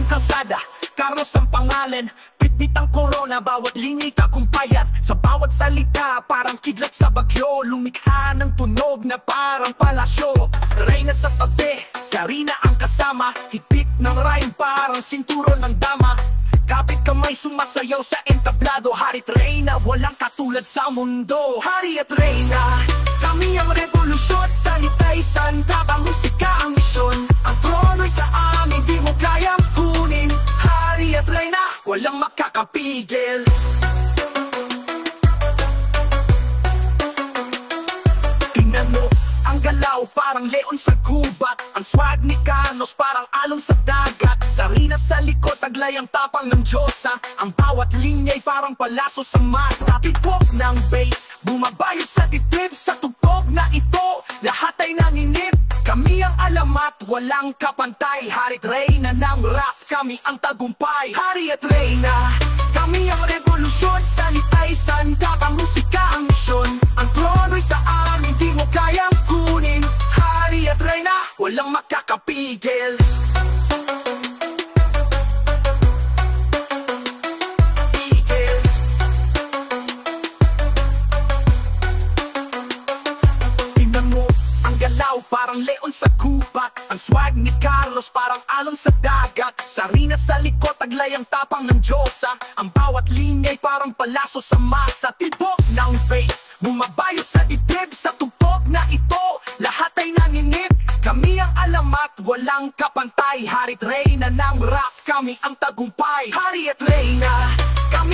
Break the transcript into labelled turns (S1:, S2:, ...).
S1: ng kalsada, Carlos ang pangalan, bitbit ang corona, bawat linya'y tagumpayat. Sa bawat salita, parang kidlat sa bagyo, lumikha ng tunog na parang palasyo. Reyna sa tabi, si Arina ang kasama, higpit ng rhyme parang sinturon ng dama. Kapit kamay sumasayaw sa entablado, Hari at Reyna, walang katulad sa mundo. Hari at Reyna, kami ang revolusyon, salita'y santa, ang musika ang misyon. Ang trono'y sa amin, di mo kayang kunin. Hari at Reyna, walang makakapigil. Tingnan mo, ang galaw parang leon sa gubat, ang swag ni Carlos parang alon sa dagat. Sarina sa likod, taglay ang tapang ng Diyosa, ang bawat linya'y parang palaso sa masa. Tibok ng bass, bumabayo sa dibdib, sa tugtog na ito, lahat ay nanginip. Kami ang alamat, walang kapantay, Hari at Reyna ng rap, kami ang tagumpay. Hari at Reyna, kami ang revolusyon, salita'y santa, ang musika ang misyon. Ang trono'y sa amin, di mo kayang kunin. Hari at Reyna, walang makakapigil. Parang leon sa gubat, ang swag ni Carlos parang alon sa dagat. Sarina sa likod, taglay ang tapang ng Diyosa, ang bawat linya'y parang palaso sa masa. Tibok ng bass, bumabayo sa dibdib, sa tugtog na ito, lahat ay nanginip. Kami ang alamat, walang kapantay, Hari at Reyna ng rap, kami ang tagumpay. Hari at Reyna, kami